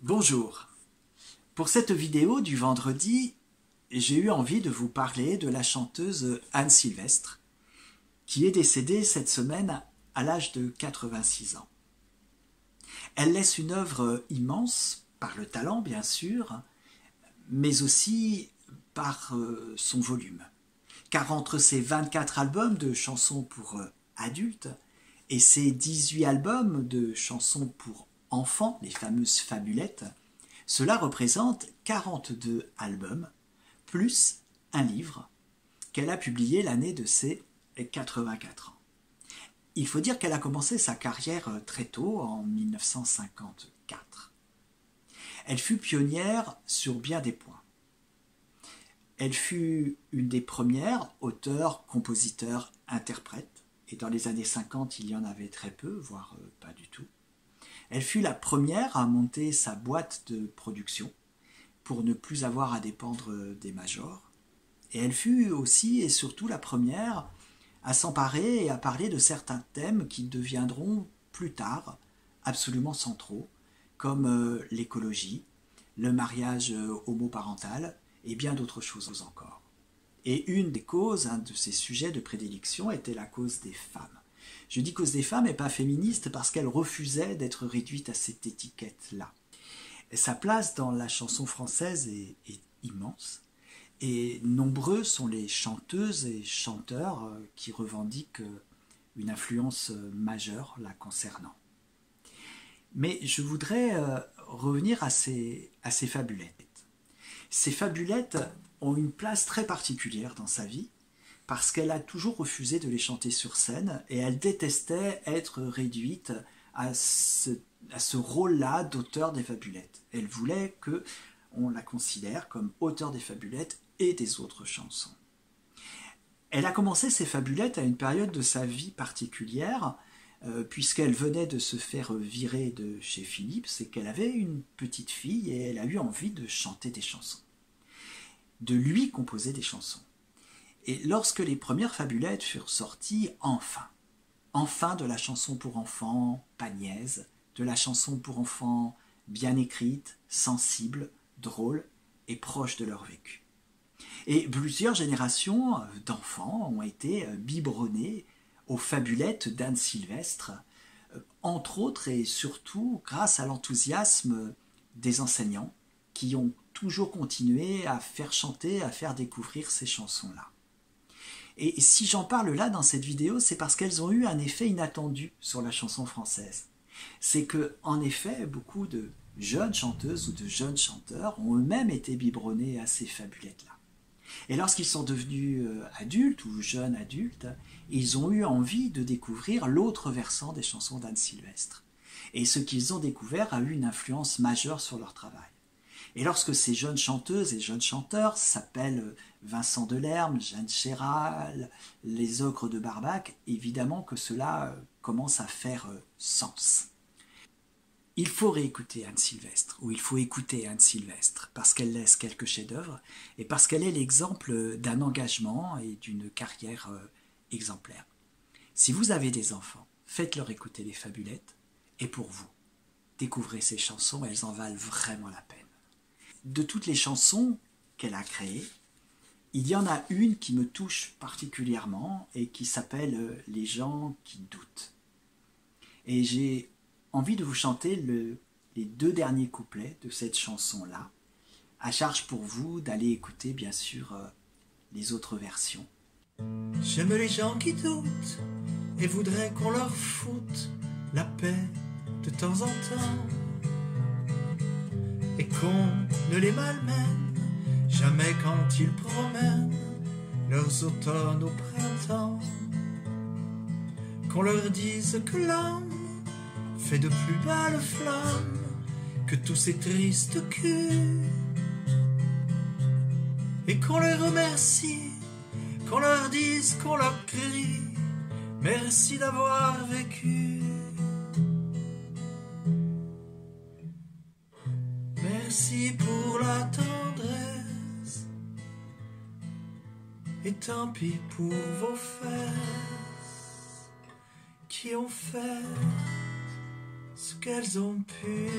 Bonjour. Pour cette vidéo du vendredi, j'ai eu envie de vous parler de la chanteuse Anne Sylvestre, qui est décédée cette semaine à l'âge de 86 ans. Elle laisse une œuvre immense, par le talent bien sûr, mais aussi par son volume. Car entre ses 24 albums de chansons pour adultes et ses 18 albums de chansons pour enfants, les fameuses fabulettes, cela représente 42 albums, plus un livre qu'elle a publié l'année de ses 84 ans. Il faut dire qu'elle a commencé sa carrière très tôt, en 1954. Elle fut pionnière sur bien des points. Elle fut une des premières auteurs, compositeurs, interprètes, et dans les années 50, il y en avait très peu, voire pas du tout. Elle fut la première à monter sa boîte de production pour ne plus avoir à dépendre des majors. Et elle fut aussi et surtout la première à s'emparer et à parler de certains thèmes qui deviendront plus tard absolument centraux, comme l'écologie, le mariage homoparental et bien d'autres choses encore. Et une des causes, un de ses sujets de prédilection était la cause des femmes. Je dis cause des femmes et pas féministe parce qu'elle refusait d'être réduite à cette étiquette-là. Sa place dans la chanson française est immense et nombreux sont les chanteuses et chanteurs qui revendiquent une influence majeure la concernant. Mais je voudrais revenir à ces fabulettes. Ces fabulettes ont une place très particulière dans sa vie parce qu'elle a toujours refusé de les chanter sur scène et elle détestait être réduite à ce rôle-là d'auteur des fabulettes. Elle voulait qu'on la considère comme auteur des fabulettes et des autres chansons. Elle a commencé ses fabulettes à une période de sa vie particulière, puisqu'elle venait de se faire virer de chez Philips et qu'elle avait une petite fille et elle a eu envie de chanter des chansons, de lui composer des chansons. Et lorsque les premières fabulettes furent sorties, enfin de la chanson pour enfants, pas niaise, de la chanson pour enfants bien écrite, sensible, drôle et proche de leur vécu. Et plusieurs générations d'enfants ont été biberonnés aux fabulettes d'Anne Sylvestre, entre autres et surtout grâce à l'enthousiasme des enseignants qui ont toujours continué à faire chanter, à faire découvrir ces chansons-là. Et si j'en parle là dans cette vidéo, c'est parce qu'elles ont eu un effet inattendu sur la chanson française. C'est que, en effet, beaucoup de jeunes chanteuses ou de jeunes chanteurs ont eux-mêmes été biberonnés à ces fabulettes-là. Et lorsqu'ils sont devenus adultes ou jeunes adultes, ils ont eu envie de découvrir l'autre versant des chansons d'Anne Sylvestre. Et ce qu'ils ont découvert a eu une influence majeure sur leur travail. Et lorsque ces jeunes chanteuses et jeunes chanteurs s'appellent Vincent Delerme, Jeanne Chéral, les Ogres de Barbac, évidemment que cela commence à faire sens. Il faut réécouter Anne Sylvestre, ou il faut écouter Anne Sylvestre, parce qu'elle laisse quelques chefs-d'œuvre et parce qu'elle est l'exemple d'un engagement et d'une carrière exemplaire. Si vous avez des enfants, faites-leur écouter les fabulettes, et pour vous, découvrez ces chansons, elles en valent vraiment la peine. De toutes les chansons qu'elle a créées, il y en a une qui me touche particulièrement et qui s'appelle « Les gens qui doutent ». Et j'ai envie de vous chanter les deux derniers couplets de cette chanson-là, à charge pour vous d'aller écouter bien sûr les autres versions. J'aime les gens qui doutent et voudrais qu'on leur foute la paix de temps en temps et qu'on ne les malmène jamais quand ils promènent leurs automnes au printemps, qu'on leur dise que l'âme fait de plus belles flammes que tous ces tristes culs, et qu'on les remercie, qu'on leur dise, qu'on leur crie merci d'avoir vécu, merci pour la tendresse, et tant pis pour vos fesses qui ont fait ce qu'elles ont pu.